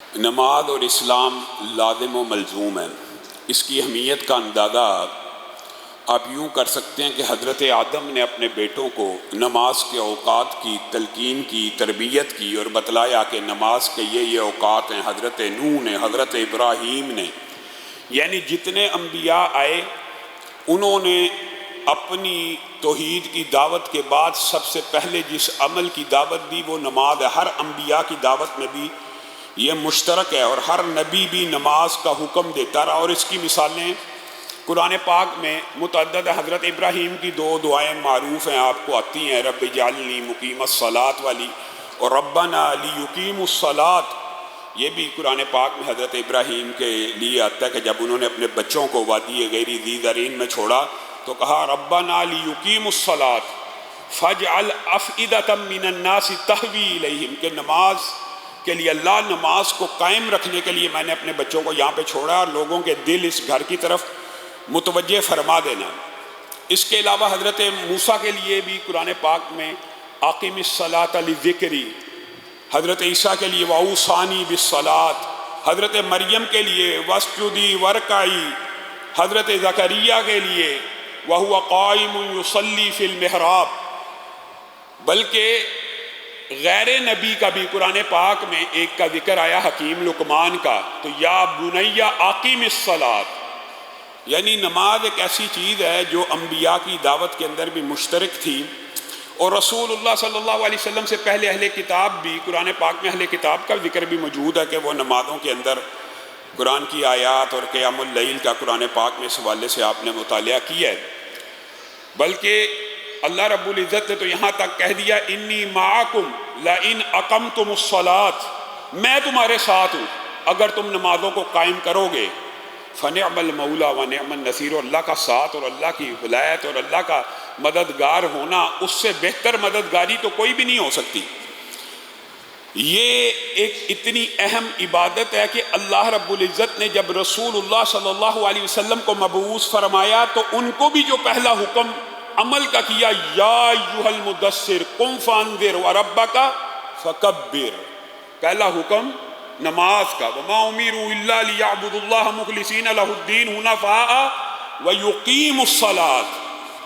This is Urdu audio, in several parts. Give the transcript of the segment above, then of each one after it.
نماز اور اسلام لازم و ملزوم ہے۔ اس کی اہمیت کا اندازہ آپ یوں کر سکتے ہیں کہ حضرت آدم نے اپنے بیٹوں کو نماز کے اوقات کی تلقین کی، تربیت کی اور بتلایا کہ نماز کے یہ اوقات ہیں۔ حضرت نوح نے، حضرت ابراہیم نے، یعنی جتنے انبیاء آئے انہوں نے اپنی توحید کی دعوت کے بعد سب سے پہلے جس عمل کی دعوت دی وہ نماز ہے۔ ہر انبیاء کی دعوت میں بھی یہ مشترک ہے اور ہر نبی بھی نماز کا حکم دیتا رہا، اور اس کی مثالیں قرآن پاک میں متعدد ہے۔ حضرت ابراہیم کی دو دعائیں معروف ہیں، آپ کو آتی ہیں، رب اجعلنی مقیم الصلاۃ والی اور ربنا لیقیموا الصلاۃ۔ یہ بھی قرآن پاک میں حضرت ابراہیم کے لیے آتا ہے کہ جب انہوں نے اپنے بچوں کو وادی غیر ذی زرعین میں چھوڑا تو کہا ربنا لیقیموا الصلاۃ فاجعل افئدۃ من الناس تہوی الیہم، کہ نماز کے لیے اللہ نماز کو قائم رکھنے کے لیے میں نے اپنے بچوں کو یہاں پہ چھوڑا اور لوگوں کے دل اس گھر کی طرف متوجہ فرما دینا۔ اس کے علاوہ حضرت موسیٰ کے لیے بھی قرآن پاک میں اقم الصلاۃ لذکری، حضرت عیسیٰ کے لیے واوصانی بالصلاۃ، حضرت مریم کے لیے واسجدی وارکعی، حضرت زکریا کے لیے وہو قائم یصلی فی المحراب۔ بلکہ غیر نبی کا بھی قرآن پاک میں ایک کا ذکر آیا حکیم لقمان کا، تو یا بنی اقیم الصلاۃ، یعنی نماز ایک ایسی چیز ہے جو انبیاء کی دعوت کے اندر بھی مشترک تھی، اور رسول اللہ صلی اللہ علیہ وسلم سے پہلے اہل کتاب بھی، قرآن پاک میں اہل کتاب کا ذکر بھی موجود ہے کہ وہ نمازوں کے اندر قرآن کی آیات اور قیام اللیل کا قرآن پاک میں اس حوالے سے آپ نے مطالعہ کیا ہے۔ بلکہ اللہ رب العزت نے تو یہاں تک کہہ دیا انی معکم لئن اقمتم الصلاۃ، میں تمہارے ساتھ ہوں اگر تم نمازوں کو قائم کرو گے۔ فنعم المولا ونعم النصیر، اور اللہ کا ساتھ اور اللہ کی ولایت اور اللہ کا مددگار ہونا، اس سے بہتر مددگاری تو کوئی بھی نہیں ہو سکتی۔ یہ ایک اتنی اہم عبادت ہے کہ اللہ رب العزت نے جب رسول اللہ صلی اللہ علیہ وسلم کو مبعوث فرمایا تو ان کو بھی جو پہلا حکم عمل کا کیا، یا ایھا المدثر قم فانذر وربک فکبر، پہلا حکم نماز کا، وما امروا الا لیعبدوا اللہ مخلصین لہ الدین حنفاء ویقیموا الصلاۃ،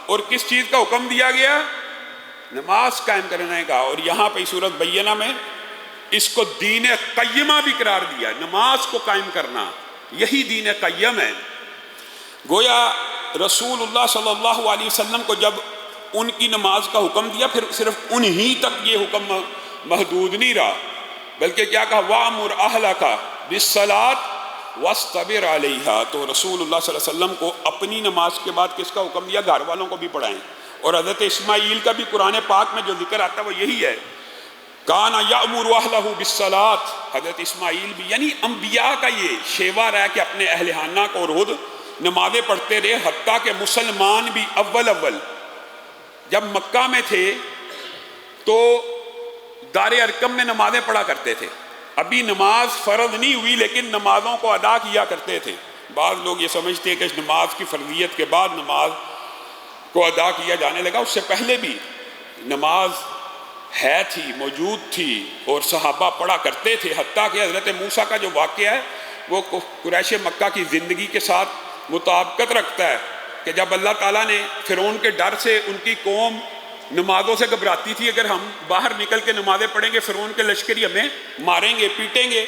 اور کس چیز کا حکم دیا گیا؟ نماز قائم کرنے کا۔ اور یہاں پہ سورۃ بینہ میں اس کو دین قیمہ بھی قرار دیا، نماز کو قائم کرنا یہی دین قیم ہے۔ گویا رسول اللہ صلی اللہ علیہ وسلم کو جب ان کی نماز کا حکم دیا پھر صرف انہی تک یہ حکم محدود نہیں رہا، بلکہ کیا کہا وَأْمُرْ أَهْلَكَ بِالصَّلَاةِ وَاصْطَبِرْ عَلَيْهَا، تو رسول اللہ صلی اللہ علیہ وسلم کو اپنی نماز کے بعد کس کا حکم دیا؟ گھر والوں کو بھی پڑھائیں۔ اور حضرت اسماعیل کا بھی قرآن پاک میں جو ذکر آتا ہے وہ یہی ہے، کَانَ يَأْمُرُ أَهْلَهُ بِالصَّلَاةِ، حضرت اسماعیل بھی، یعنی انبیاء کا یہ شیوا رہا کہ اپنے اہل خانہ کو روز نمازیں پڑھتے رہے، حتیٰ کہ مسلمان بھی اول جب مکہ میں تھے تو دار ارقم میں نمازیں پڑھا کرتے تھے، ابھی نماز فرض نہیں ہوئی لیکن نمازوں کو ادا کیا کرتے تھے۔ بعض لوگ یہ سمجھتے ہیں کہ اس نماز کی فرضیت کے بعد نماز کو ادا کیا جانے لگا، اس سے پہلے بھی نماز ہے تھی، موجود تھی اور صحابہ پڑھا کرتے تھے، حتیٰ کہ حضرت موسیٰ کا جو واقعہ ہے وہ قریش مکہ کی زندگی کے ساتھ مطابقت رکھتا ہے کہ جب اللہ تعالیٰ نے فرعون کے ڈر سے ان کی قوم نمازوں سے گھبراتی تھی، اگر ہم باہر نکل کے نمازیں پڑھیں گے فرعون کے لشکری ہمیں ماریں گے پیٹیں گے،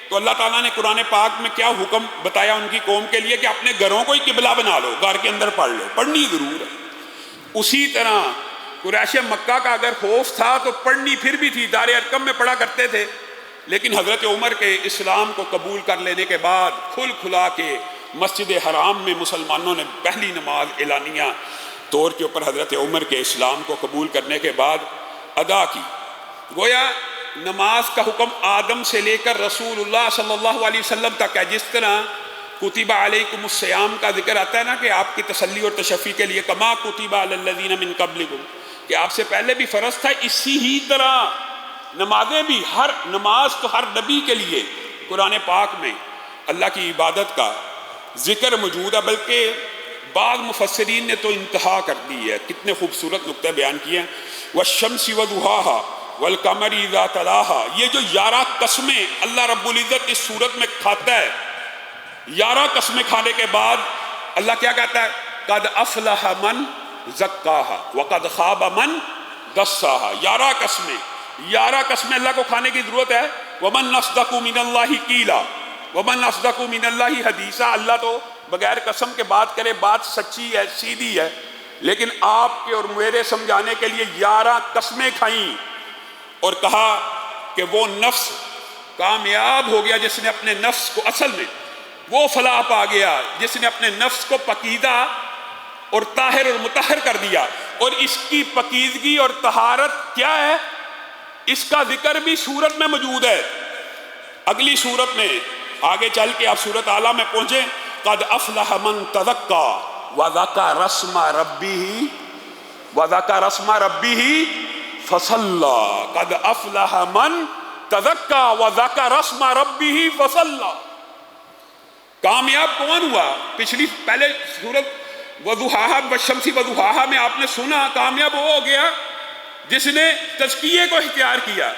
تو اللہ تعالیٰ نے قرآن پاک میں کیا حکم بتایا ان کی قوم کے لیے کہ اپنے گھروں کو ہی قبلہ بنا لو، گھر کے اندر پڑھ لو، پڑھنی ضرور ہے۔ اسی طرح قریش مکہ کا اگر خوف تھا تو پڑھنی پھر بھی تھی، دار ارقم میں پڑھا کرتے تھے، لیکن حضرت عمر کے اسلام کو قبول کر لینے کے بعد کھل کھلا کے مسجد حرام میں مسلمانوں نے پہلی نماز اعلانیہ طور کے اوپر حضرت عمر کے اسلام کو قبول کرنے کے بعد ادا کی۔ گویا نماز کا حکم آدم سے لے کر رسول اللہ صلی اللہ علیہ وسلم تک ہے، جس طرح کتب علیکم الصیام کا ذکر آتا ہے نا کہ آپ کی تسلی اور تشفی کے لیے کما کتب علی الذین من قبلکم، کہ آپ سے پہلے بھی فرض تھا، اسی ہی طرح نمازیں بھی، ہر نماز تو ہر نبی کے لیے قرآن پاک میں اللہ کی عبادت کا ذکر موجود ہے، بلکہ بعض مفسرین نے تو انتہا کر دی ہے، کتنے خوبصورت نقطے بیان کیے ہیں، والشمس وضحاها والقمر اذا تلاہا، یہ جو 11 قسمیں اللہ رب العزت اس صورت میں کھاتا ہے، 11 قسمیں کھانے کے بعد اللہ کیا کہتا ہے؟ قد افلح من زکاہا وقد خاب من دساہا۔ 11 قسمیں، 11 قسمیں اللہ کو کھانے کی ضرورت ہے۔ ومن اصدق من اللہ قیلا ومن اصدق من اللہ حدیثا، اللہ تو بغیر قسم کے بات کرے، بات سچی ہے، سیدھی ہے، لیکن آپ کے اور میرے سمجھانے کے لیے 11 قسمیں کھائیں اور کہا کہ وہ نفس کامیاب ہو گیا جس نے اپنے نفس کو، اصل میں وہ فلاح پا گیا جس نے اپنے نفس کو پکیدہ اور طاہر اور مطہر کر دیا۔ اور اس کی پکیدگی اور طہارت کیا ہے؟ اس کا ذکر بھی سورت میں موجود ہے۔ اگلی سورت میں آگے چل کے آپ سورت اعلیٰ میں پہنچیں، قد افلح من تزکا وذکر اسم ربہ فصلی، قد افلح من تزکا وذکر اسم ربہ فصلی۔ کامیاب کون ہوا؟ پہلے سورت وضحاہا والشمس وضحاہا میں آپ نے سنا کامیاب وہ ہو گیا جس نے تزکیے کو اختیار کیا،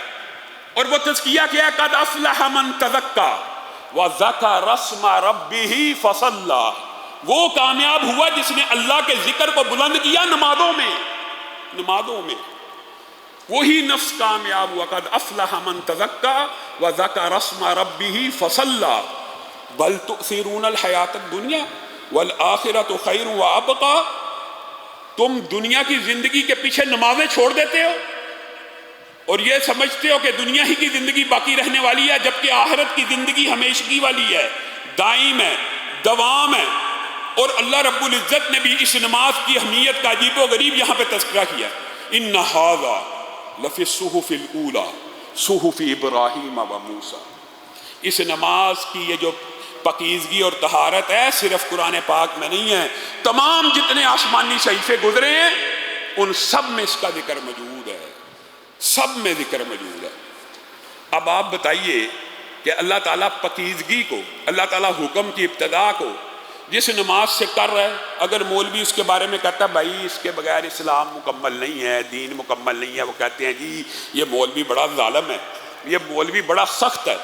اور وہ تزکیہ کیا؟ قد افلح من تزکا وذکر اسم ربہ فصلی۔ وہ کامیاب ہوا جس نے اللہ کے ذکر کو بلند کیا نمازوں میں، وہی نفس کامیاب ہوا۔ قد افلح من تزکا وذکر اسم ربہ فصلی بل تؤثرون الحیات الدنیا والآخرۃ خیر وابقی۔ تم دنیا کی زندگی کے پیچھے نمازیں چھوڑ دیتے ہو اور یہ سمجھتے ہو کہ دنیا ہی کی زندگی باقی رہنے والی ہے، جبکہ آخرت کی زندگی ہمیشگی والی ہے، دائم ہے، دوام ہے۔ اور اللہ رب العزت نے بھی اس نماز کی اہمیت کا عجیب و غریب یہاں پہ تذکرہ کیا۔ ان ھذا لفی الصحف الاولی صحف ابراہیم و موسیٰ۔ اس نماز کی یہ جو پاکیزگی اور طہارت ہے صرف قرآن پاک میں نہیں ہے، تمام جتنے آسمانی صحیفے گزرے ہیں ان سب میں اس کا ذکر موجود ہے، سب میں ذکر موجود ہے۔ اب آپ بتائیے کہ اللہ تعالیٰ پاکیزگی کو، اللہ تعالیٰ حکم کی ابتدا کو جس نماز سے کر رہا ہے، اگر مولوی اس کے بارے میں کہتا ہے بھائی اس کے بغیر اسلام مکمل نہیں ہے، دین مکمل نہیں ہے، وہ کہتے ہیں جی یہ مولوی بڑا ظالم ہے، یہ مولوی بڑا سخت ہے،